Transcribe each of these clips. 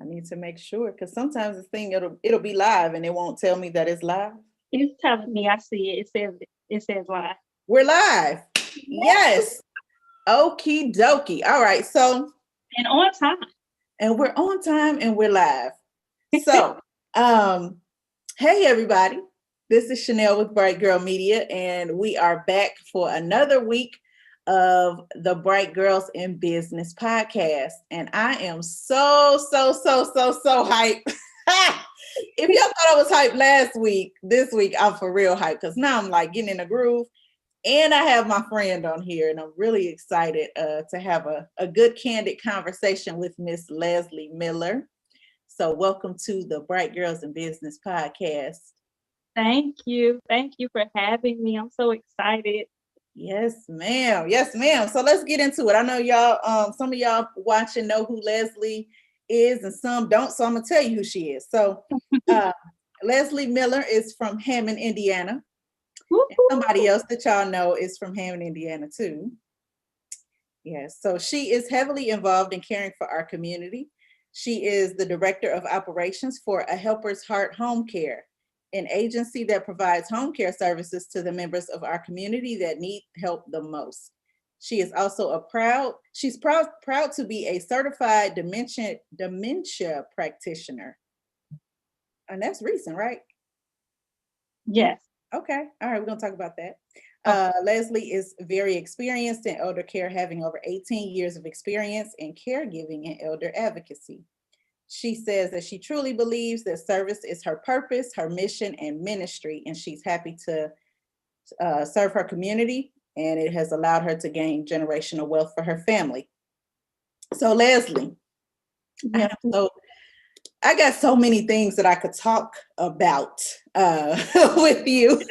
I need to make sure because sometimes this thing it'll be live and it won't tell me that it's live. It's telling me. I see it. It says live. We're live. Yes. Okie dokie. All right. So And on time. and we're on time and we're live. So hey everybody. This is Chanelle with BrightGirl Media, and we are back for another week of the BrightGirls in Business podcast. And I am so hyped. If y'all thought I was hyped last week, this week I'm for real hyped because now I'm like getting in a groove. And I have my friend on here, and I'm really excited to have a good, candid conversation with Miss Lesley Miller. So welcome to the BrightGirls in Business podcast. Thank you. Thank you for having me. I'm so excited. Yes, ma'am. Yes, ma'am. So let's get into it. I know y'all, some of y'all watching know who Lesley is and some don't. So I'm going to tell you who she is. So Lesley Miller is from Hammond, Indiana. And somebody else that y'all know is from Hammond, Indiana too. Yes. So she is heavily involved in caring for our community. She is the director of operations for A Helper's Heart Homecare, an agency that provides home care services to the members of our community that need help the most. She is also proud to be a certified dementia practitioner. And that's recent, right? Yes. Okay. All right. We're going to talk about that. Lesley is very experienced in elder care, having over 18 years of experience in caregiving and elder advocacy. She says that she truly believes that service is her purpose, her mission, and ministry, and she's happy to serve her community, and it has allowed her to gain generational wealth for her family. So, Lesley, Yeah. I got so many things that I could talk about with you,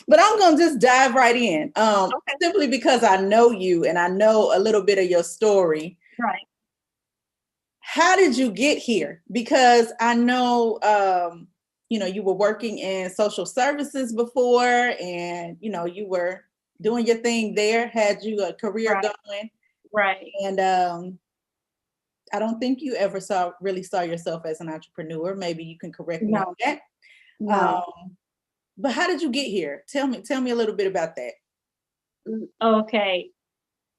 but I'm going to just dive right in, simply because I know you and I know a little bit of your story. Right. How did you get here? Because I know, you were working in social services before, and, you were doing your thing there, had you a career going. Right. And I don't think you ever really saw yourself as an entrepreneur. Maybe you can correct me on that. No. But how did you get here? Tell me a little bit about that. Okay.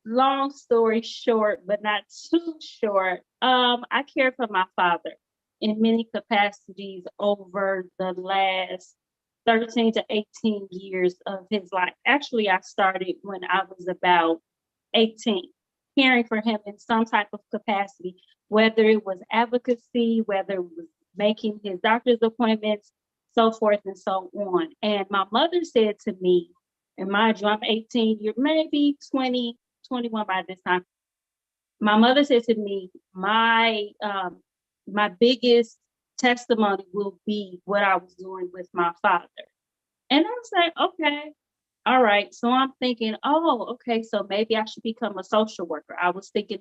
Long story short, but not too short. I cared for my father in many capacities over the last 13 to 18 years of his life. Actually, I started when I was about 18, caring for him in some type of capacity, whether it was advocacy, whether it was making his doctor's appointments, so forth and so on. And my mother said to me, and mind you, I'm 18, you're maybe 20, 21 by this time. My mother said to me, my biggest testimony will be what I was doing with my father. And I was like, okay, all right. So I'm thinking, okay, so maybe I should become a social worker. I was thinking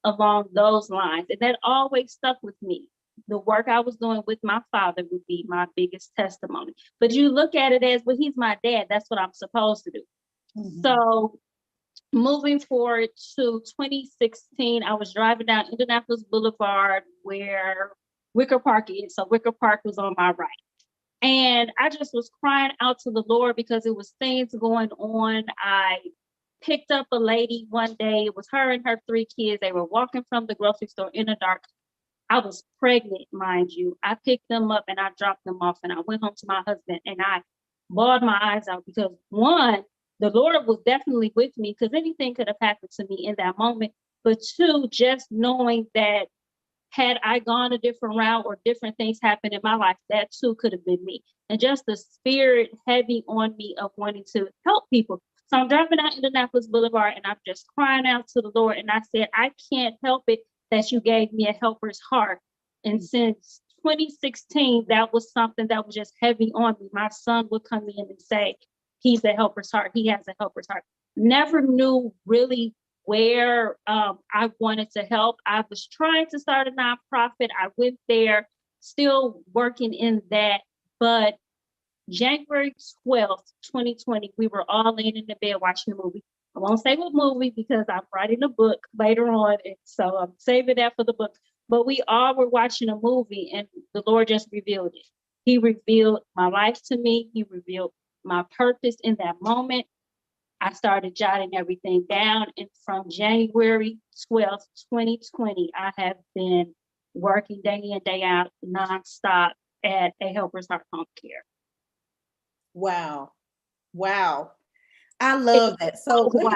along those lines. And that always stuck with me. The work I was doing with my father would be my biggest testimony. But you look at it as, well, he's my dad. That's what I'm supposed to do. Mm-hmm. So moving forward to 2016, I was driving down Indianapolis Boulevard where Wicker Park is. So Wicker Park was on my right. And I just was crying out to the Lord because it was things going on. I picked up a lady one day. It was her and her 3 kids. They were walking from the grocery store in the dark. I was pregnant, mind you. I picked them up and I dropped them off, and I went home to my husband and I bawled my eyes out because, one, the Lord was definitely with me because anything could have happened to me in that moment. But 2, just knowing that had I gone a different route or different things happened in my life, that too could have been me. And just the spirit heavy on me of wanting to help people. So I'm driving down Indianapolis Boulevard and I'm just crying out to the Lord. And I said, I can't help it that you gave me a helper's heart. And since 2016, that was something that was just heavy on me. My son would come in and say, he's a helper's heart. He has a helper's heart. Never knew really where I wanted to help. I was trying to start a nonprofit. I went there, still working in that. But January 12th, 2020, we were all laying in the bed watching a movie. I won't say what movie because I'm writing a book later on. And so I'm saving that for the book. But we all were watching a movie and the Lord just revealed it. He revealed my life to me. He revealed my purpose in that moment. I started jotting everything down. And from January 12th, 2020, I have been working day in, day out, nonstop at a Helper's Heart Home Care. Wow. Wow. I love that. So Wow.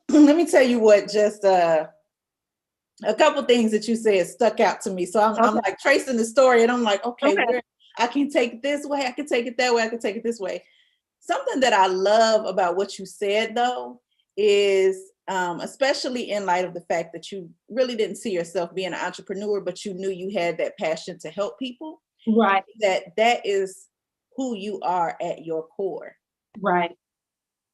let me tell you what just a couple things that you said stuck out to me. So I'm like tracing the story and I'm like, okay, where I can take it this way, I can take it that way, I can take it this way. Something that I love about what you said though is especially in light of the fact that you really didn't see yourself being an entrepreneur, but you knew you had that passion to help people. Right. That is who you are at your core. Right.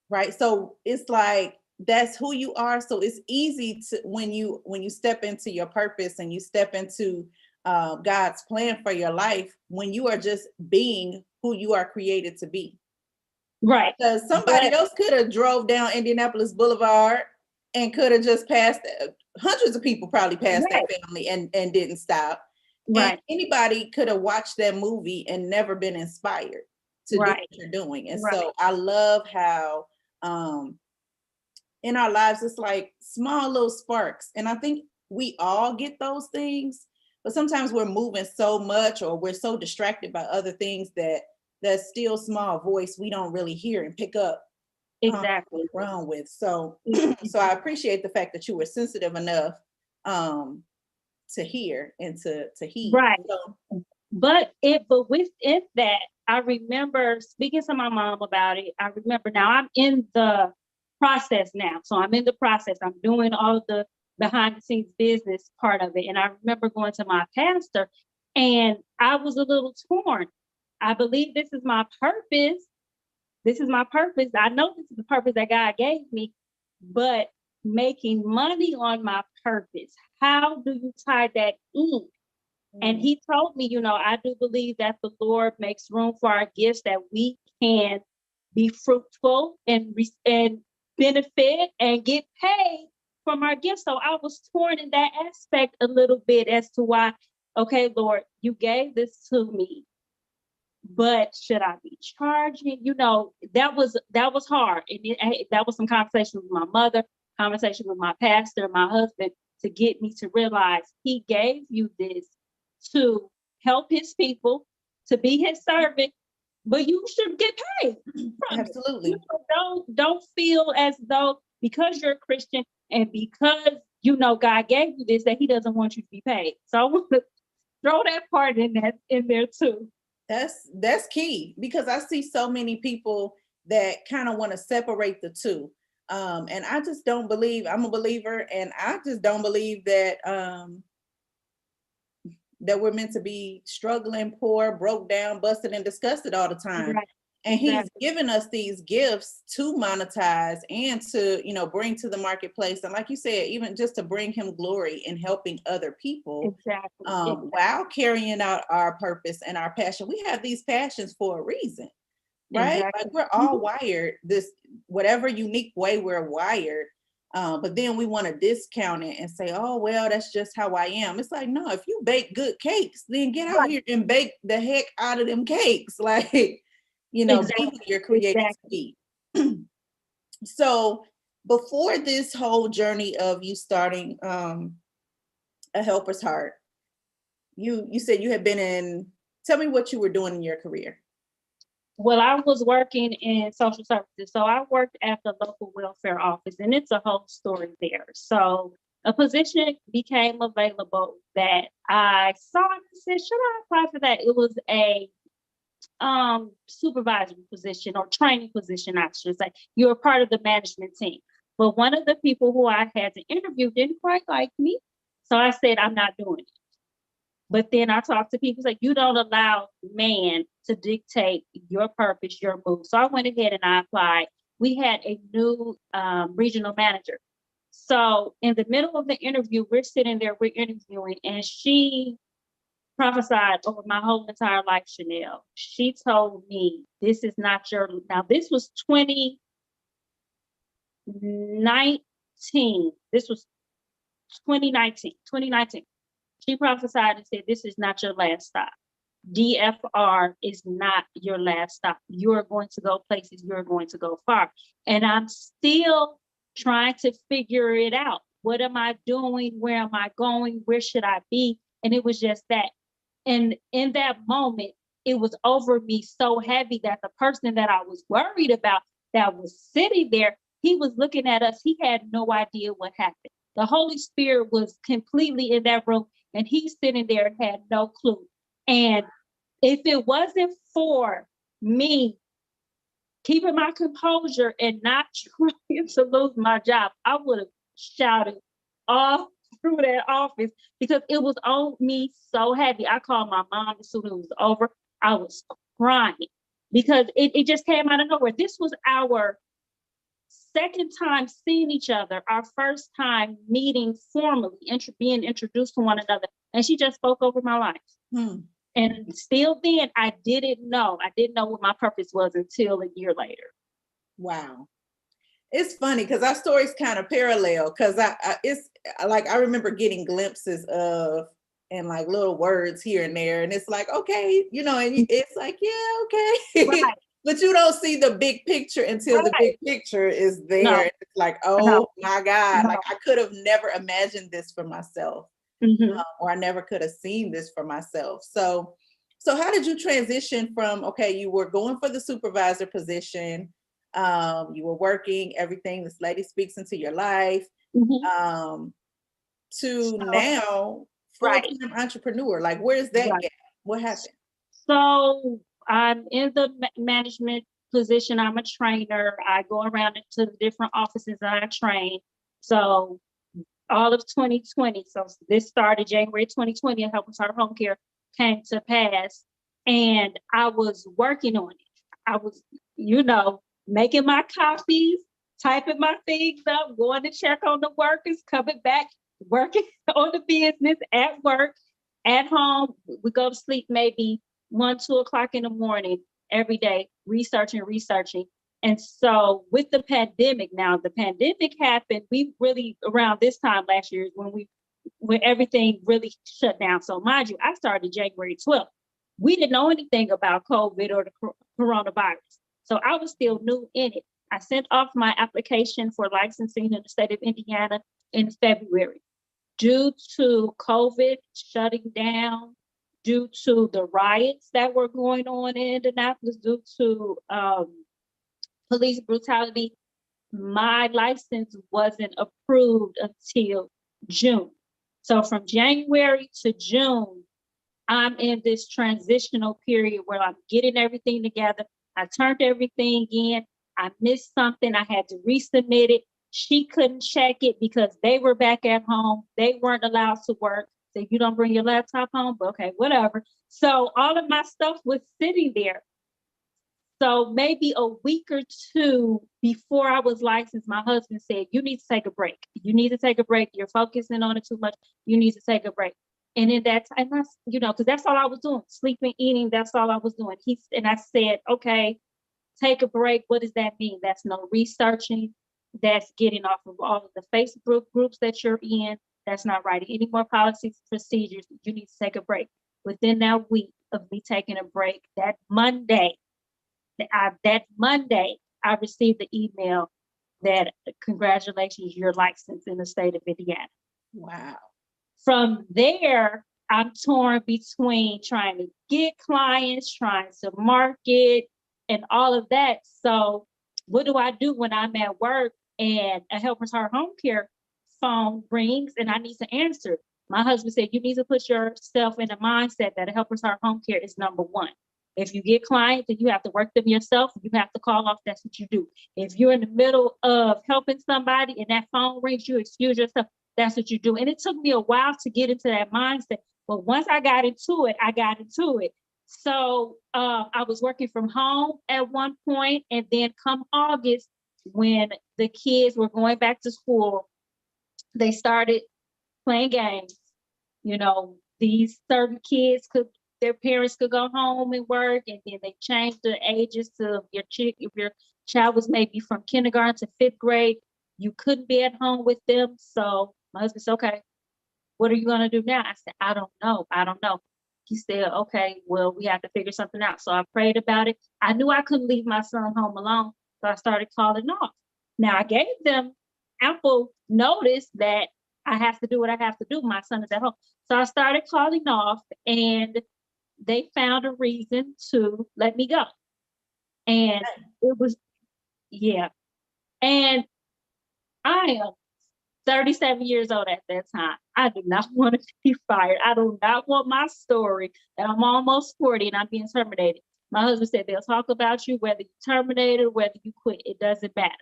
Right. So it's like that's who you are. So it's easy to when you step into your purpose and you step into God's plan for your life, when you are just being who you are created to be. Right. Because somebody else could have drove down Indianapolis Boulevard and could have just passed. Hundreds of people probably passed that family and didn't stop. Right. And anybody could have watched that movie and never been inspired to do what you're doing. And so I love how in our lives it's like small little sparks. And I think we all get those things, but sometimes we're moving so much or we're so distracted by other things that still small voice we don't really hear and pick up exactly wrong with. So so I appreciate the fact that you were sensitive enough to hear and to heed. Right. So, but within that, I remember speaking to my mom about it. I remember now I'm in the process now. So I'm in the process. I'm doing all the behind the scenes business part of it. And I remember going to my pastor and I was a little torn. I believe this is my purpose. This is my purpose. I know this is the purpose that God gave me, but making money on my purpose, how do you tie that in? And he told me, I do believe that the Lord makes room for our gifts, that we can be fruitful and benefit and get paid from our gifts. So I was torn in that aspect a little bit as to why, okay, Lord, you gave this to me, but should I be charging? That was hard. And that was some conversation with my mother, conversation with my pastor, my husband, to get me to realize he gave you this to help his people, to be his servant, but you should get paid. Absolutely. Don't feel as though because you're a Christian and because God gave you this that he doesn't want you to be paid. So I want to throw that part in there too. That's key, because I see so many people that kind of want to separate the two. And I just don't believe, I'm a believer, and I just don't believe that that we're meant to be struggling, poor, broke down, busted, and disgusted all the time. Right. And he's given us these gifts to monetize and to, bring to the marketplace. And like you said, even just to bring him glory in helping other people while carrying out our purpose and our passion. We have these passions for a reason, right? Like we're all wired this, whatever unique way we're wired. But then we want to discount it and say, oh, well, that's just how I am. It's like, no, if you bake good cakes, then get out here and bake the heck out of them cakes. Like, be who you're created to be. So before this whole journey of you starting a Helper's Heart, you said you had been tell me what you were doing in your career. Well, I was working in social services. So I worked at the local welfare office, and it's a whole story there. So a position became available that I saw and said, should I apply for that? It was a supervisory position or training position, I should say. You're a part of the management team. But one of the people who I had to interview didn't quite like me. So I said, I'm not doing it. But then I talked to people like, you don't allow man to dictate your purpose, your move. So I went ahead and I applied. We had a new regional manager. So in the middle of the interview, we're sitting there, we're interviewing, and she prophesied over my whole entire life, Chanelle. She told me, this is not your, now this was 2019. This was 2019. She prophesied and said, this is not your last stop. DFR is not your last stop. You're going to go places, you're going to go far. And I'm still trying to figure it out. What am I doing? Where am I going? Where should I be? And it was just that. And in that moment, it was over me so heavy that the person that I was worried about that was sitting there, he was looking at us. He had no idea what happened. The Holy Spirit was completely in that room, and he's sitting there and had no clue. And if it wasn't for me keeping my composure and not trying to lose my job, I would have shouted all through that office because it was on me so heavy. I called my mom as soon as it was over. I was crying because it just came out of nowhere. This was our second time seeing each other, our first time meeting formally, being introduced to one another. And she just spoke over my life. And still then, I didn't know. I didn't know what my purpose was until a year later. Wow. It's funny because our stories kind of parallel because it's like I remember getting glimpses of and like little words here and there. And it's like, okay, you know, and it's like, yeah, okay. Right. But you don't see the big picture until the big picture is there. No. It's like, oh my God, like I could have never imagined this for myself. Or I never could have seen this for myself. So how did you transition from, okay, you were going for the supervisor position, you were working, everything, this lady speaks into your life, to now full-time entrepreneur? Like, where's that gap? What happened? So I'm in the management position. I'm a trainer. I go around into the different offices that I train. So all of 2020. So this started January 2020 and Helping Start Homecare came to pass. And I was working on it. I was, making my copies, typing my things up, going to check on the workers, coming back, working on the business at work, at home. We go to sleep maybe 1, 2 o'clock in the morning every day, researching. And so with the pandemic happened, we really, around this time last year is when everything really shut down. So mind you, I started January 12th. We didn't know anything about COVID or the coronavirus. So I was still new in it. I sent off my application for licensing in the state of Indiana in February. Due to COVID shutting down, due to the riots that were going on in Indianapolis, due to police brutality, my license wasn't approved until June. So from January to June, I'm in this transitional period where I'm getting everything together. I turned everything in. I missed something. I had to resubmit it. She couldn't check it because they were back at home. They weren't allowed to work. So you don't bring your laptop home? But okay, whatever. So all of my stuff was sitting there. So maybe a week or two before I was licensed, my husband said, you need to take a break. You need to take a break. You're focusing on it too much. You need to take a break. And in that time, because that's all I was doing, sleeping, eating, that's all I was doing. And I said, okay, take a break. What does that mean? That's no researching. That's getting off of all of the Facebook groups that you're in. That's not writing any more policies, procedures. You need to take a break. Within that week of me taking a break, that Monday, I received the email that congratulations, you're licensed in the state of Indiana. Wow. From there, I'm torn between trying to get clients, trying to market, and all of that. So what do I do when I'm at work and a Helpers Heart Home Care phone rings and I need to answer? My husband said, you need to put yourself in a mindset that a Helpers Heart Home Care is number one. If you get clients and you have to work them yourself, you have to call off, that's what you do. If you're in the middle of helping somebody and that phone rings, you excuse yourself, that's what you do. And it took me a while to get into that mindset. But once I got into it, I got into it. So I was working from home at one point, and then come August, when the kids were going back to school, they started playing games. These certain kids their parents could go home and work, and then they changed the ages to if your child was maybe from kindergarten to 5th grade, you couldn't be at home with them. So my husband said, okay, what are you going to do now? I said, I don't know. I don't know. He said, okay, well, we have to figure something out. So I prayed about it. I knew I couldn't leave my son home alone. So I started calling off. Now I gave them ample notice that I have to do what I have to do. My son is at home. So I started calling off, and they found a reason to let me go. And it was, yeah. And I am 37 years old at that time. I do not want to be fired. I do not want my story that I'm almost 40 and I'm being terminated. My husband said they'll talk about you, whether you terminated or whether you quit. It doesn't matter.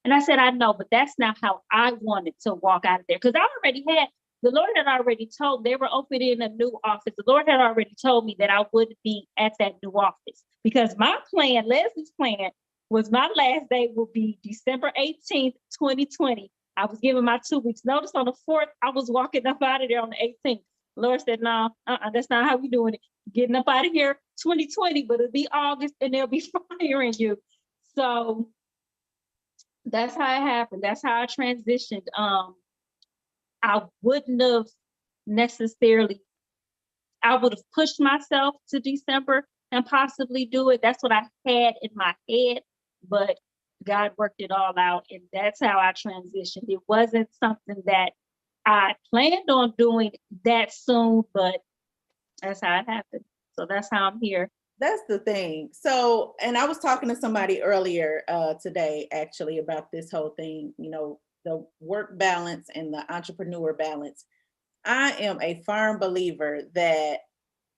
And I said, I know, but that's not how I wanted to walk out of there. Because I already had, the Lord had already told, they were opening a new office. The Lord had already told me that I would be at that new office. Because my plan, Leslie's plan, was my last day will be December 18th, 2020. I was given my 2 weeks notice on the 4th. I was walking up out of there on the 18th. Lord said, no, that's not how we doing it. Getting up out of here 2020, but it'll be August and they'll be firing you. So that's how it happened. That's how I transitioned. I wouldn't have necessarily, I would have pushed myself to December and possibly do it. That's what I had in my head, but God worked it all out, and that's how I transitioned. It wasn't something that I planned on doing that soon, but that's how it happened. So that's how I'm here. That's the thing. So, and I was talking to somebody earlier today, actually, about this whole thing, the work balance and the entrepreneur balance. I am a firm believer that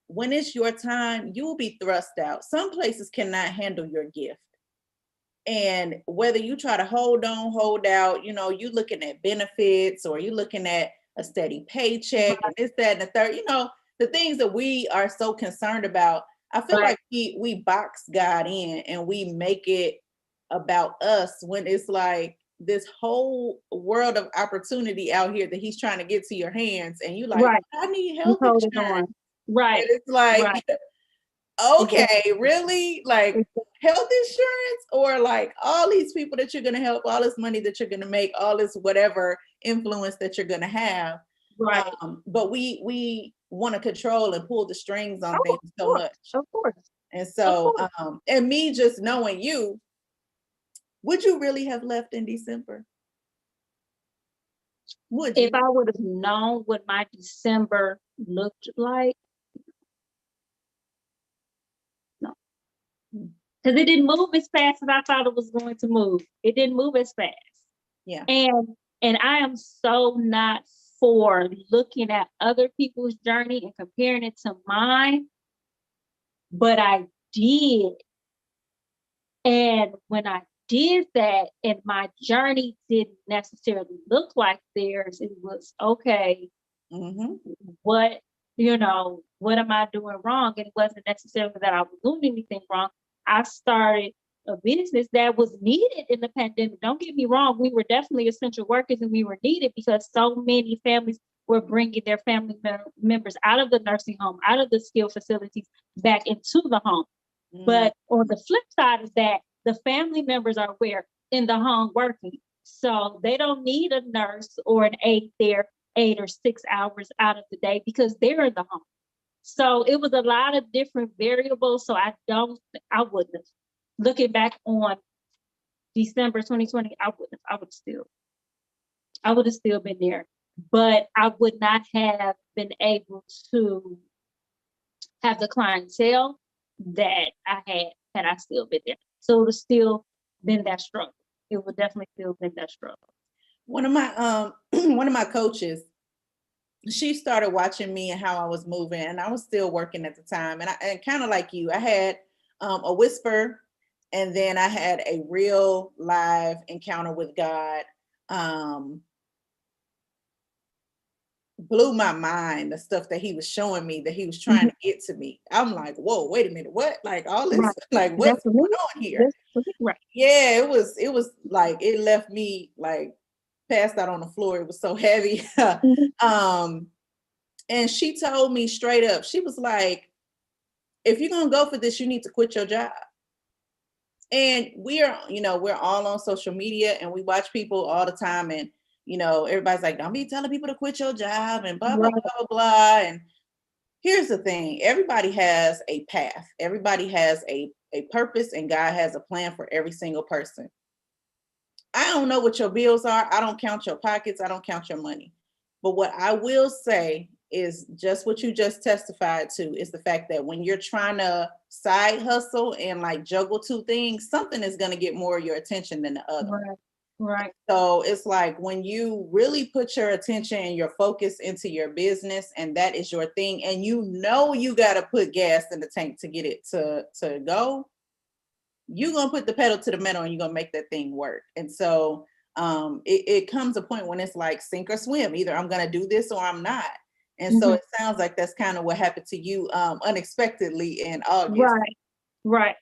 when it's your time, you will be thrust out. Some places cannot handle your gift. And whether you try to hold on, hold out, you looking at benefits or you looking at a steady paycheck and this, that, and the third, the things that we are so concerned about. I feel like we box God in and we make it about us when it's like this whole world of opportunity out here that he's trying to get to your hands. And you like, I need health insurance. Right. And it's like, okay, really? Like health insurance, or like all these people that you're going to help, all this money that you're going to make, all this whatever influence that you're going to have. Right. But we want to control and pull the strings on things so much. Of course. And so, and me just knowing you, would you really have left in December? Would you? If I would have known what my December looked like, no. Because it didn't move as fast as I thought it was going to move. It didn't move as fast. Yeah. And I am so not for looking at other people's journey and comparing it to mine, but I did. And when I did that and my journey didn't necessarily look like theirs, it was okay. What am I doing wrong? And it wasn't necessarily that I was doing anything wrong. I started a business that was needed in the pandemic. Don't get me wrong. We were definitely essential workers and we were needed because so many families were bringing their family members out of the nursing home, out of the skilled facilities back into the home. But on the flip side of that, the family members are in the home working. So they don't need a nurse or an aide there 8 or 6 hours out of the day because they're in the home. So it was a lot of different variables. So I wouldn't have. Looking back on December 2020, I would have still been there, but I would not have been able to have the clientele that I had I still been there. So it would have still been that struggle. It would definitely still been that struggle. One of my coaches, she started watching me and how I was moving, and I was still working at the time. And kind of like you, I had a whisper, and then I had a real live encounter with God. Blew my mind, the stuff that he was showing me, that he was trying to get to me. I'm like, whoa, wait a minute, what? Like all this, like what's going on here? Yeah, it was like it left me like passed out on the floor. It was so heavy. And she told me straight up, she was like, if you're gonna go for this, you need to quit your job. And we're all on social media and we watch people all the time, and everybody's like, don't be telling people to quit your job and blah, blah, Right. blah, blah, blah. And here's the thing. Everybody has a path. Everybody has a purpose, and God has a plan for every single person. I don't know what your bills are. I don't count your pockets. I don't count your money. But what I will say is just what you just testified to is the fact that when you're trying to side hustle and like juggle two things, something is going to get more of your attention than the other. Right. Right. So it's like when you really put your attention and your focus into your business, and that is your thing, and you got to put gas in the tank to get it to go, you're going to put the pedal to the metal and you're going to make that thing work. And so it comes a point when it's like sink or swim. Either I'm going to do this or I'm not. And so it sounds like that's kind of what happened to you unexpectedly in August. Right.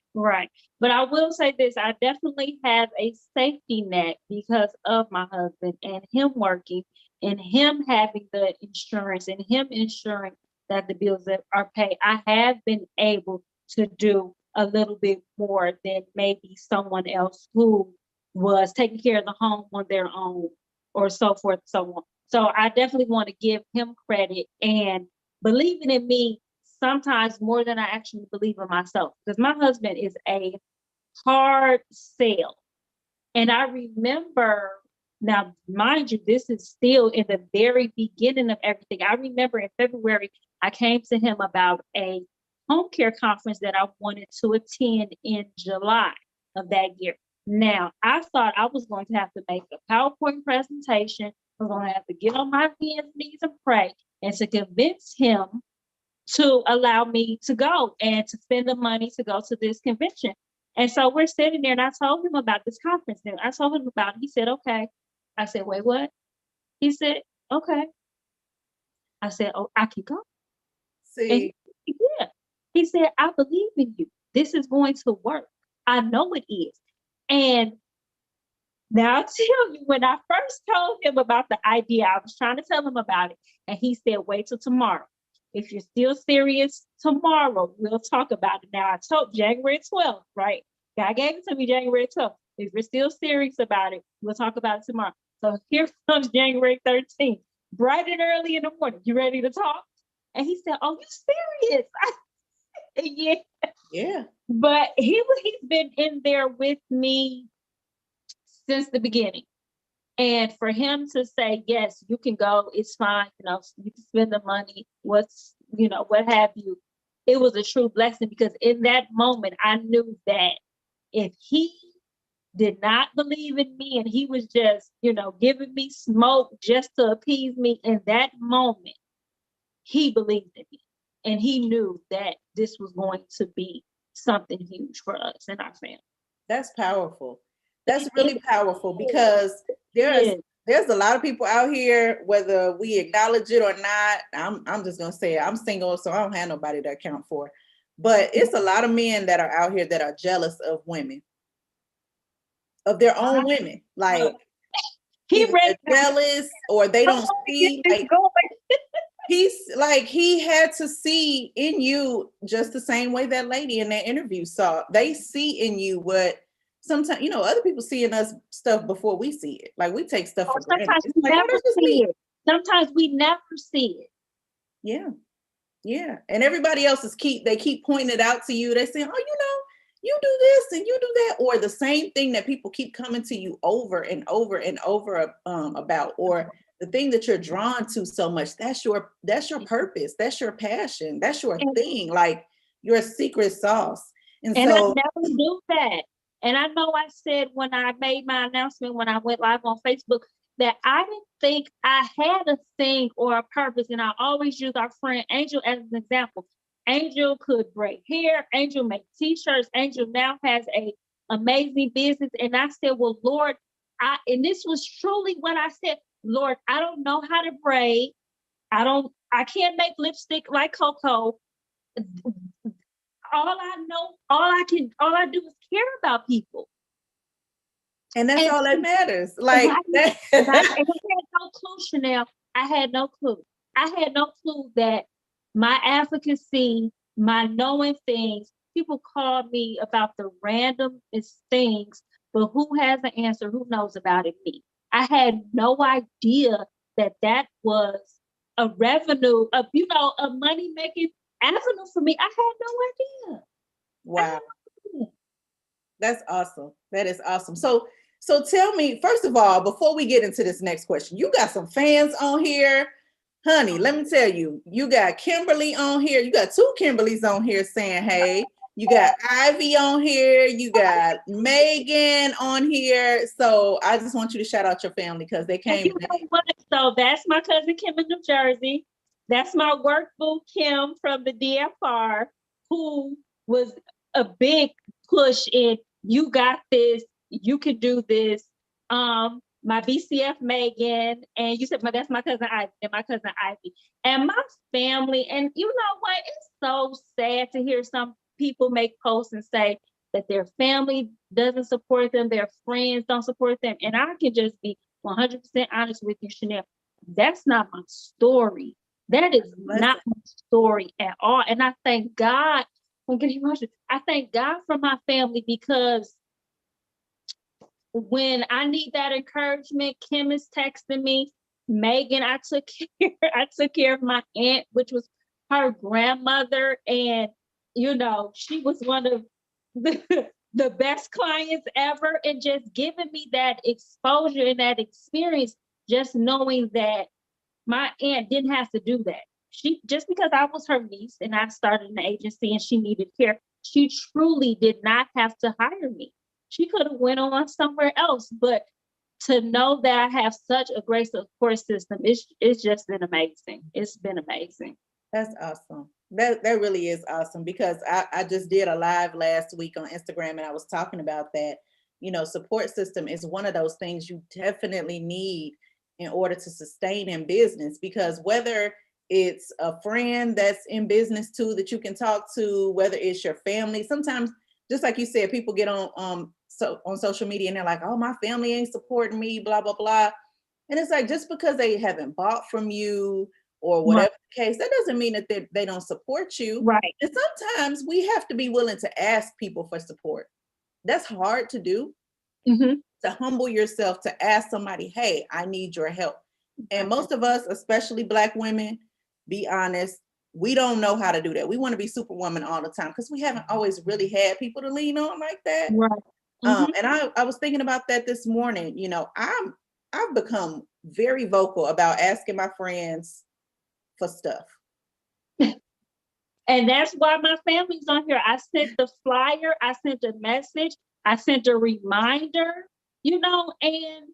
But I will say this, I definitely have a safety net because of my husband and him working and him having the insurance and him ensuring that the bills that are paid. I have been able to do a little bit more than maybe someone else who was taking care of the home on their own or so forth, so on. So I definitely want to give him credit and believing in me sometimes more than I actually believe in myself, because my husband is a hard sell. And I remember, now, mind you, this is still in the very beginning of everything. I remember in February, I came to him about a Homecare conference that I wanted to attend in July of that year. Now, I thought I was going to have to make a PowerPoint presentation. I was going to have to get on my hands and knees and pray and to convince him to allow me to go and to spend the money to go to this convention. And so we're sitting there and I told him about this conference. And I told him about it. He said, okay. I said, wait, what? He said, okay. I said, oh, I can go. See, yeah. He said, I believe in you. This is going to work. I know it is. And now I'll tell you, when I first told him about the idea, I was trying to tell him about it. And he said, wait till tomorrow. If you're still serious, tomorrow we'll talk about it. Now I told January 12th, right? God gave it to me January 12th. If you're still serious about it, we'll talk about it tomorrow. So here comes January 13th, bright and early in the morning. You ready to talk? And he said, oh, you serious? Yeah. Yeah. But he's been in there with me since the beginning. And for him to say, yes, you can go, it's fine, you can spend the money, what have you. It was a true blessing because in that moment, I knew that if he did not believe in me and he was just, giving me smoke just to appease me in that moment, he believed in me. And he knew that this was going to be something huge for us and our family. That's powerful. That's really powerful because there's a lot of people out here, whether we acknowledge it or not. I'm just gonna say it. I'm single, so I don't have nobody to account for. But it's a lot of men that are out here that are jealous of women, of their own women. Like either they're jealous or they don't see. Like, he had to see in you just the same way that lady in that interview saw. They see in you what sometimes, other people see in us stuff before we see it. Like we take stuff for granted. Sometimes we never see it. Sometimes we never see it. Yeah. Yeah. And everybody else they keep pointing it out to you. They say, oh, you do this and you do that, or the same thing that people keep coming to you over and over and over about, or the thing that you're drawn to so much. That's your purpose. That's your passion. That's your thing. Like your secret sauce. And so I never do that. And I know I said when I made my announcement, when I went live on Facebook, that I didn't think I had a thing or a purpose. And I always use our friend Angel as an example. Angel could braid hair. Angel make t-shirts. Angel now has a amazing business. And I said, well, Lord, and this was truly what I said, Lord, I don't know how to braid. I can't make lipstick like Coco. All I do is care about people. And that's all that matters. Like I had no clue, Chanelle. I had no clue. I had no clue that my advocacy, my knowing things, people call me about the randomest things, but who has an answer? Who knows about it? Me. I had no idea that that was a revenue, a money making avenue for me. I had no idea. Wow. That's awesome. That is awesome. So tell me, first of all, before we get into this next question, you got some fans on here. Honey, let me tell you, you got Kimberly on here. You got 2 Kimberlys on here saying, hey. You got Ivy on here. You got Megan on here. So I just want you to shout out your family because they came. You know what? So that's my cousin Kim in New Jersey. That's my work boo Kim from the DFR, who was a big push in, you got this, you could do this. My BCF Megan, and you said that's my cousin Ivy and my cousin Ivy. And my family, and you know what? It's so sad to hear some people make posts and say that their family doesn't support them, their friends don't support them. And I can just be 100% honest with you, Chanelle. That's not my story. That is not my story at all. And I thank God, I'm getting emotional. I thank God for my family, because when I need that encouragement, Kim is texting me. Megan, I took care of my aunt, which was her grandmother. And, she was one of the best clients ever. And just giving me that exposure and that experience, just knowing that my aunt didn't have to do that. She, just because I was her niece and I started an agency and she needed care, she truly did not have to hire me. She could have went on somewhere else, but to know that I have such a great support system, it's just been amazing. It's been amazing. That's awesome. That really is awesome, because I just did a live last week on Instagram and I was talking about that. Support system is one of those things you definitely need in order to sustain in business, because whether it's a friend that's in business too that you can talk to, whether it's your family, sometimes, just like you said, people get on social media and they're like, oh, my family ain't supporting me, blah, blah, blah. And it's like, just because they haven't bought from you or whatever the case, that doesn't mean that they don't support you. Right. And sometimes we have to be willing to ask people for support. That's hard to do. Mm-hmm. To humble yourself, to ask somebody, hey, I need your help. And most of us, especially Black women, be honest, we don't know how to do that. We want to be superwoman all the time because we haven't always really had people to lean on like that. Right. Mm-hmm. And I was thinking about that this morning. I've become very vocal about asking my friends for stuff. And that's why my family's on here. I sent the flyer, I sent a message, I sent a reminder, and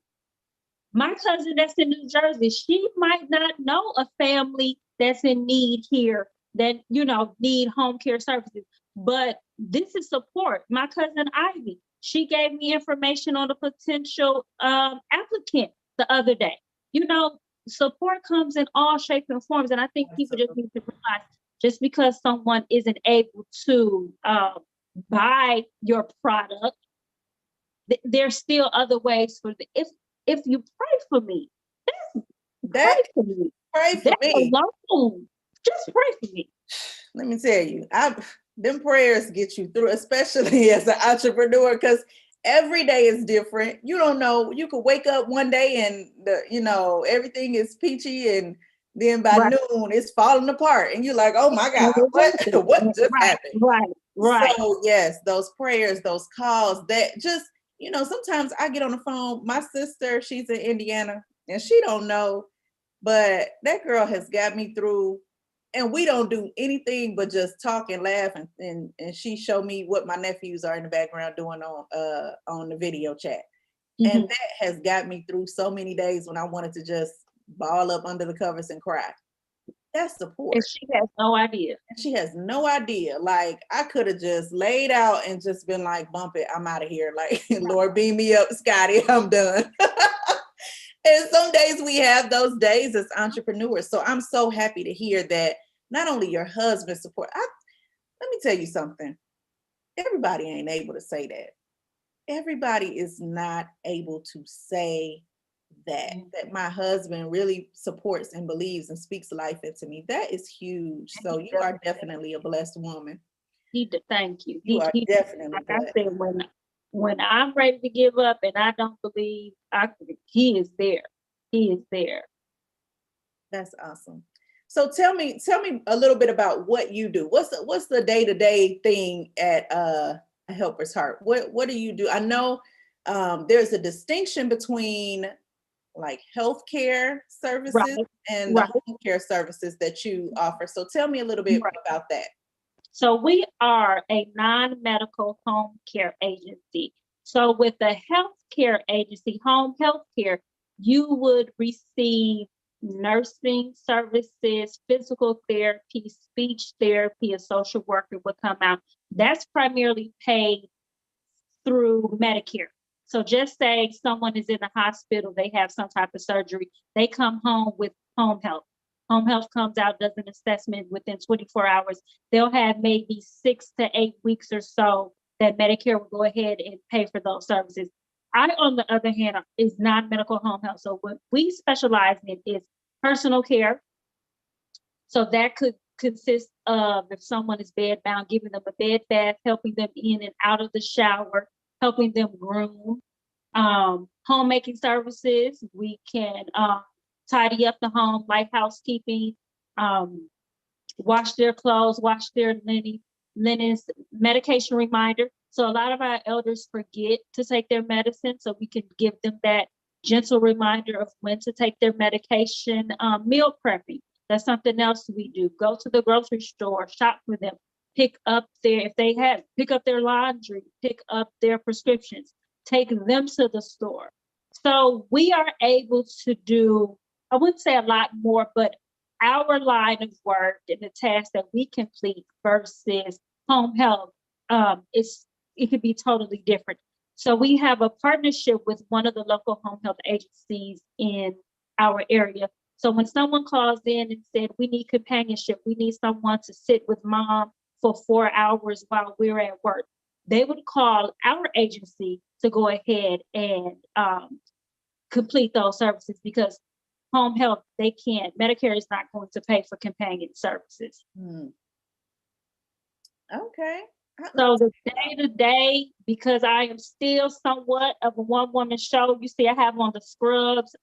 my cousin that's in New Jersey, she might not know a family that's in need here that, need home care services. But this is support. My cousin Ivy, she gave me information on a potential applicant the other day. Support comes in all shapes and forms. And I think people just need to realize, just because someone isn't able to buy your product, there's still other ways for the, if you pray for me, pray for me. Alone, just pray for me. Let me tell you, them prayers get you through, especially as an entrepreneur, because every day is different. You don't know. You could wake up one day and everything is peachy, and then by noon it's falling apart, and you're like, "Oh my God, what just happened?" Right. So yes, those prayers, those calls, that just sometimes I get on the phone. My sister, she's in Indiana, and she don't know, but that girl has got me through. And we don't do anything but just talk and laugh, and she showed me what my nephews are in the background doing on the video chat. Mm-hmm. And that has got me through so many days when I wanted to just ball up under the covers and cry. That's support. And she has no idea. She has no idea. Like, I could have just laid out and just been like, bump it, I'm out of here. Like, Lord, beam me up, Scotty, I'm done. And some days we have those days as entrepreneurs. So I'm so happy to hear that not only your husband support. Let me tell you something. Everybody ain't able to say that. Everybody is not able to say that my husband really supports and believes and speaks life into me. That is huge. So you are definitely a blessed woman. Thank you. You are definitely like blessed. I said, when I'm ready to give up and I don't believe he is there. He is there. That's awesome. So tell me a little bit about what you do. What's the day-to-day thing at A Helper's Heart? What do you do? I know there's a distinction between like healthcare Right, services and the right, home care services that you offer. So tell me a little bit right. about that. So we are a non-medical home care agency. So with the healthcare agency, home health care, you would receive nursing services, physical therapy, speech therapy, a social worker would come out. That's primarily paid through Medicare. So just say someone is in the hospital, they have some type of surgery, they come home with home health. Home health comes out, does an assessment within 24 hours. They'll have maybe 6 to 8 weeks or so that Medicare will go ahead and pay for those services. I, on the other hand, is non-medical home health. So what we specialize in is personal care. So that could consist of, if someone is bedbound, giving them a bed bath, helping them in and out of the shower, helping them groom. Homemaking services, we can tidy up the home, like housekeeping, um, wash their clothes, wash their linens, medication reminder. So a lot of our elders forget to take their medicine, so we can give them that gentle reminder of when to take their medication. Meal prepping, that's something else we do. Go to the grocery store, shop for them, pick up their laundry, pick up their prescriptions, take them to the store. So we are able to do, I wouldn't say a lot more, but our line of work and the tasks that we complete versus home health, it could be totally different. So we have a partnership with one of the local home health agencies in our area. So when someone calls in and said, we need companionship, we need someone to sit with mom for 4 hours while we're at work, they would call our agency to go ahead and complete those services, because home health, they can't, Medicare is not going to pay for companion services. Okay. So the day to day, because I am still somewhat of a one woman show, you see, I have on the scrubs.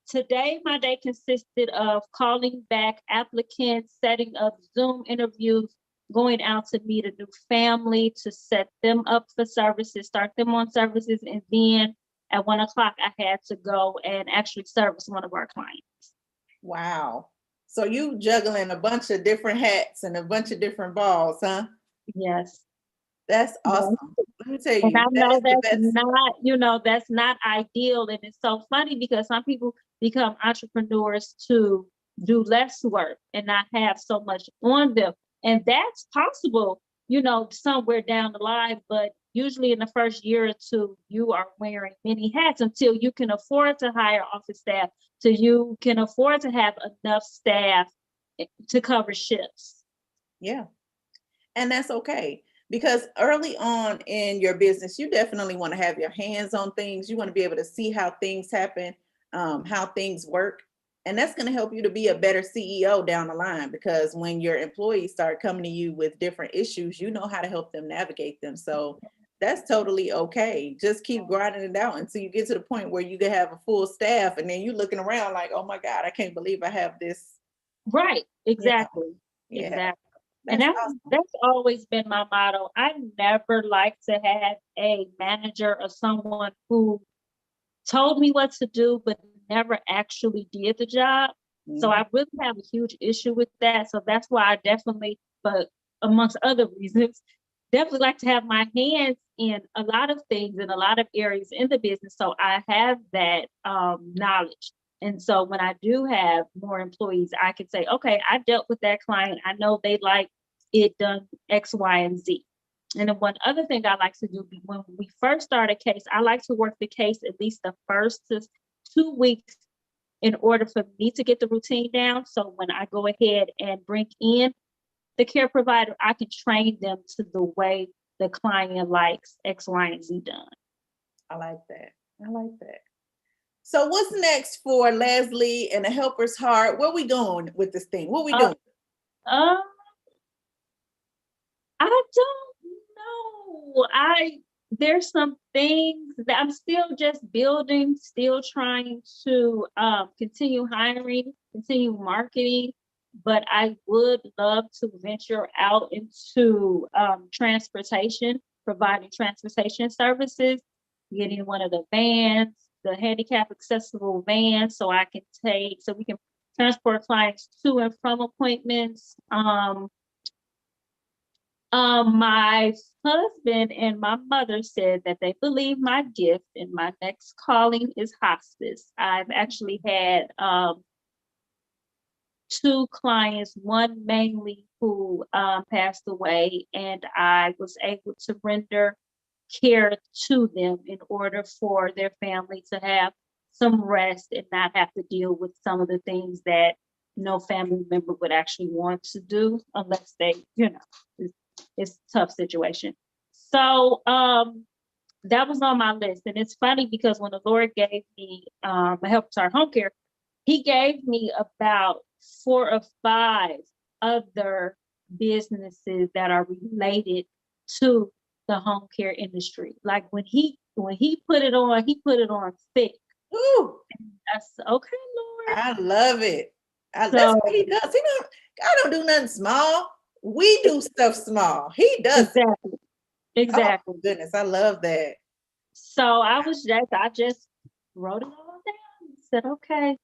Today, my day consisted of calling back applicants, setting up Zoom interviews, going out to meet a new family, to set them up for services, start them on services, and then at 1 o'clock, I had to go and actually service one of our clients. Wow. So you juggling a bunch of different hats and a bunch of different balls, huh? Yes. That's awesome. Let me tell And you, I that know is the that's best. not, that's not ideal. And it's so funny because some people become entrepreneurs to do less work and not have so much on them. And that's possible, somewhere down the line. But usually in the first year or two, you are wearing many hats until you can afford to hire office staff, till you can afford to have enough staff to cover shifts. Yeah. And that's okay, because early on in your business, you definitely want to have your hands on things. You want to be able to see how things happen, how things work. And that's going to help you to be a better CEO down the line, because when your employees start coming to you with different issues, you know how to help them navigate them. So that's totally okay. Just keep grinding it out until you get to the point where you can have a full staff, and then you're looking around like, oh my God, I can't believe I have this. Right. Exactly. Yeah. Exactly. And That's awesome. that's always been my motto. I never like to have a manager or someone who told me what to do, but never actually did the job. So I really have a huge issue with that. So that's why I definitely, but amongst other reasons, definitely like to have my hands in a lot of things in a lot of areas in the business. So I have that knowledge. And so when I do have more employees, I can say, okay, I dealt with that client. I know they like it done X, Y, and Z. And then one other thing I like to do when we first start a case, I like to work the case at least the first 2 weeks in order for me to get the routine down. So when I go ahead and bring in the care provider, I can train them to the way the client likes X, Y, and Z done. I like that. I like that. So what's next for Lesley and A Helper's Heart? Where we going with this thing? What we doing? I don't know. there's some things that I'm still just building, still trying to continue hiring, continue marketing, but I would love to venture out into transportation, providing transportation services, getting one of the vans, the handicap accessible vans, so we can transport clients to and from appointments. My husband and my mother said that they believe my gift and my next calling is hospice. I've actually had two clients, one mainly who passed away, and I was able to render care to them in order for their family to have some rest and not have to deal with some of the things that no family member would actually want to do unless they, it's a tough situation. So that was on my list. And it's funny because when the Lord gave me a help to our home care, he gave me about 4 or 5 other businesses that are related to the home care industry. Like when he put it on thick. Ooh, That's okay, Lord. I love it. That's what he does. I don't do nothing small. We do stuff small. He does. Exactly. Oh, goodness, I love that. So I just wrote it all down. Said, okay.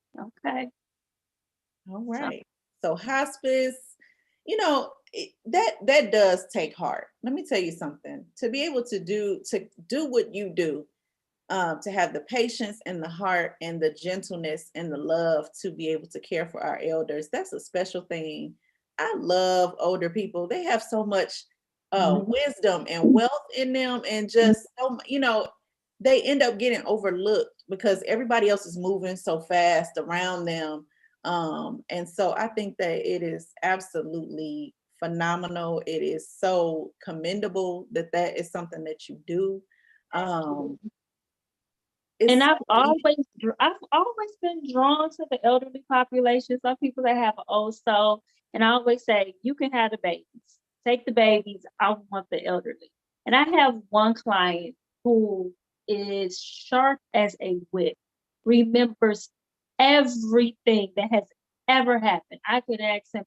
All right. So hospice, that does take heart. Let me tell you something. To be able to do what you do, to have the patience and the heart and the gentleness and the love to be able to care for our elders, that's a special thing. I love older people. They have so much wisdom and wealth in them, and just they end up getting overlooked because everybody else is moving so fast around them. And so I think that it is absolutely phenomenal. It is so commendable that is something that you do. And I've always been drawn to the elderly population. Some people that have an old soul, and I always say, you can have the babies, take the babies. I want the elderly. And I have one client who is sharp as a whip, remembers everything that has ever happened. I could ask him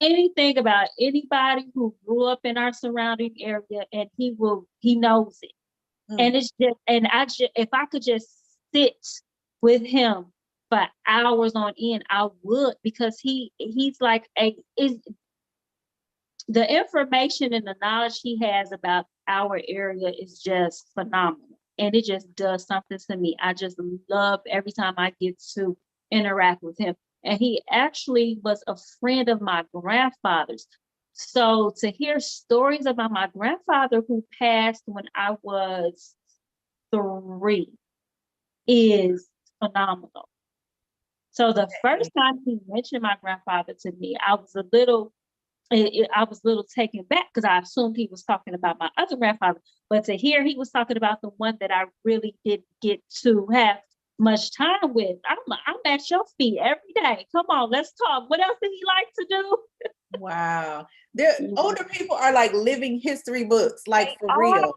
anything about anybody who grew up in our surrounding area, and he knows it. And it's just, if I could just sit with him for hours on end, I would, because he's like the information and the knowledge he has about our area is just phenomenal. And it just does something to me. I just love every time I get to interact with him. And he actually was a friend of my grandfather's. So to hear stories about my grandfather who passed when I was 3 is phenomenal. So the first time he mentioned my grandfather to me, I was a little taken back because I assumed he was talking about my other grandfather. But to hear he was talking about the one that I really didn't get to have much time with, I'm at your feet every day. Come on, let's talk. What else did he like to do? Wow. Older people are like living history books, like They for real.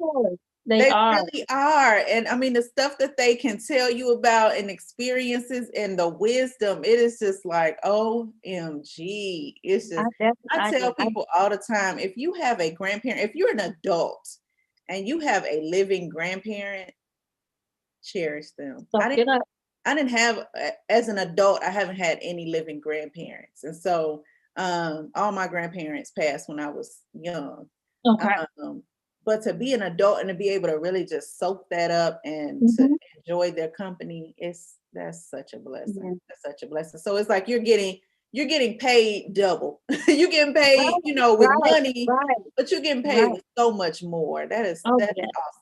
They really are. And I mean, the stuff that they can tell you about and experiences and the wisdom, it is just like, OMG. It's just, I tell people all the time, if you have a grandparent, if you're an adult and you have a living grandparent, cherish them. I didn't have, as an adult, I haven't had any living grandparents. And so all my grandparents passed when I was young. Okay. But to be an adult and to be able to really just soak that up and to enjoy their company, that's such a blessing. Yeah. That's such a blessing. So it's like you're getting paid double. You're getting paid, with money, but you're getting paid with so much more. That's awesome.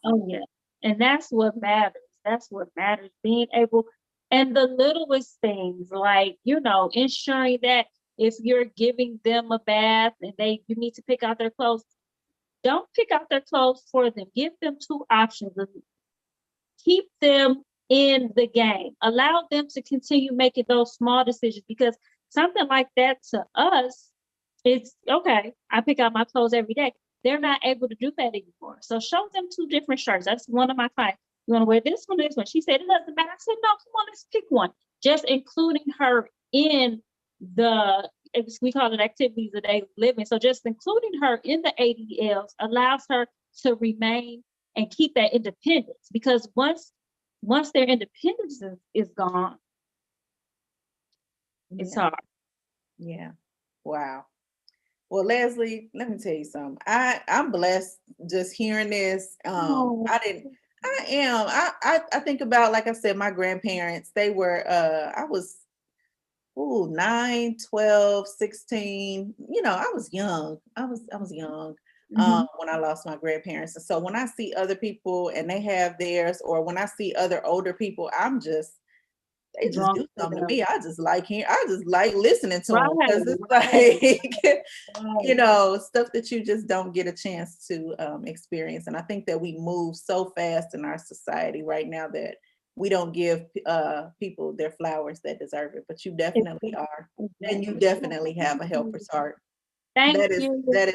Oh yeah. And that's what matters. That's what matters. Being able, and the littlest things, like, ensuring that if you're giving them a bath and you need to pick out their clothes, don't pick out their clothes for them. Give them 2 options. Keep them in the game. Allow them to continue making those small decisions, because something like that to us, it's okay. I pick out my clothes every day. they're not able to do that anymore. So show them 2 different shirts. That's one of my clients. You want to wear this one, this one? She said, it doesn't matter. I said, no, come on, let's pick one. Just including her in we call it activities of daily living. So just including her in the ADLs allows her to remain and keep that independence, because once their independence is gone, it's hard. Yeah. Wow. Well, Lesley, let me tell you something. I'm blessed just hearing this. I think about, like I said, my grandparents, they were, I was 9, 12, 16. I was young. I was young when I lost my grandparents. And so when I see other people and they have theirs, or when I see other older people, they just do something to me. I just like listening to them, because it's like, stuff that you just don't get a chance to experience. And I think that we move so fast in our society right now that we don't give people their flowers that deserve it. But you definitely are, and you definitely have a helper's heart. Thank That is you. perfect.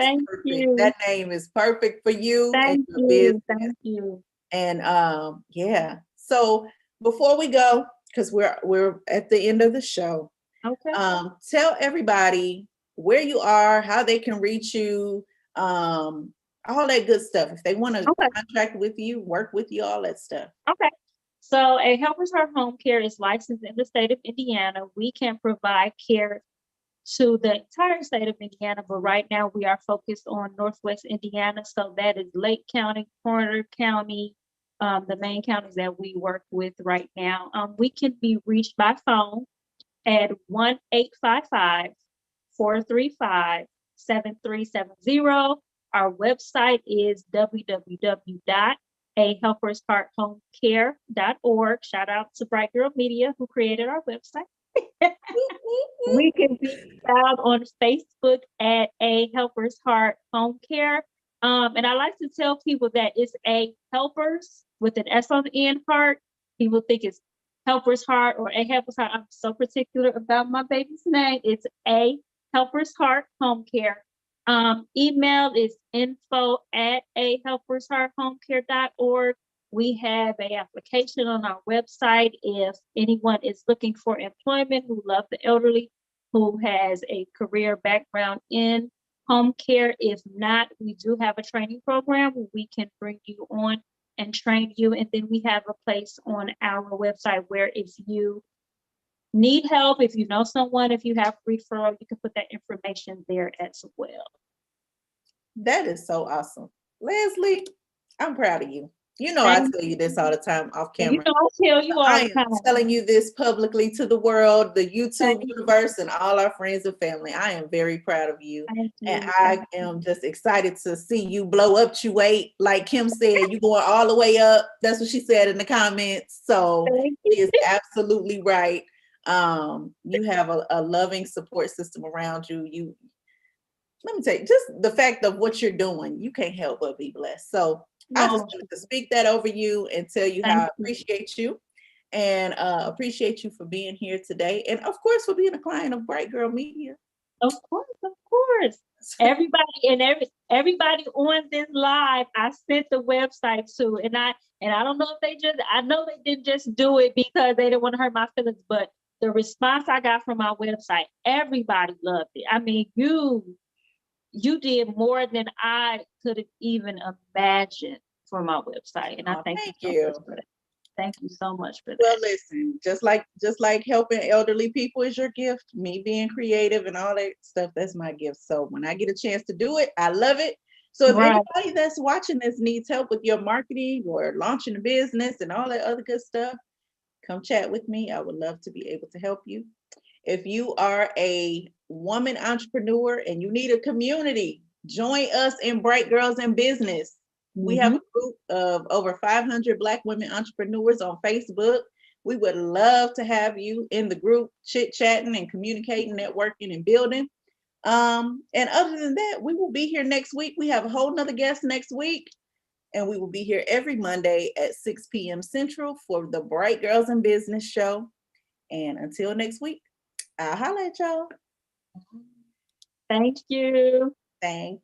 That name is perfect for you and your business. Thank you. And yeah. So before we go, because we're at the end of the show, okay. Tell everybody where you are, how they can reach you, all that good stuff. If they want to contract with you, work with you, all that stuff. Okay. So a Helper's Heart Home Care is licensed in the state of Indiana. We can provide care to the entire state of Indiana, but right now we are focused on Northwest Indiana. So that is Lake County, Porter County, the main counties that we work with right now. We can be reached by phone at 1-855-435-7370. Our website is www.ahelpershearthomecare.org. Shout out to BrightGirl Media, who created our website. We can be found on Facebook at A Helper's Heart Home Care. And I like to tell people that it's A Helpers with an S on the end heart. People think it's Helper's Heart or A Helper's Heart. I'm so particular about my baby's name. It's A Helper's Heart Home Care. Email is info@ahelpershearthomecare.org. We have an application on our website if anyone is looking for employment, who love the elderly, who has a career background in home care. If not, we do have a training program where we can bring you on and train you. And then we have a place on our website where if you need help, if you know someone, if you have referral, you can put that information there as well. That is so awesome. Lesley, I'm proud of you. I tell you this all the time off camera. I tell you all the time. I am telling you this publicly to the world, the YouTube universe, and all our friends and family. I am very proud of you. And I am just excited to see you blow up to 8. Like Kim said, you're going all the way up. That's what she said in the comments. So she is absolutely right. You have a loving support system around you. Let me tell you, just the fact of what you're doing, you can't help but be blessed. So I just wanted to speak that over you and tell you how I appreciate you and appreciate you for being here today. And of course, for being a client of BrightGirl Media. Of course. Everybody on this live, I sent the website to, and I don't know if I know they didn't just do it because they didn't want to hurt my feelings, but the response I got from my website, everybody loved it. I mean, you did more than I could have even imagined for my website. And I thank you so much for that. Thank you so much for that. Well, listen, just like helping elderly people is your gift, me being creative and all that stuff, that's my gift. So when I get a chance to do it, I love it. So if anybody that's watching this needs help with your marketing or launching a business and all that other good stuff, come chat with me. I would love to be able to help you. If you are a woman entrepreneur and you need a community, join us in Bright Girls in Business. We have a group of over 500 Black women entrepreneurs on Facebook. We would love to have you in the group, chit-chatting and communicating, networking and building. And other than that, we will be here next week. We have a whole nother guest next week. And we will be here every Monday at 6 p.m. Central for the Bright Girls in Business show. And until next week, I'll holla at y'all. Thank you. Thank you.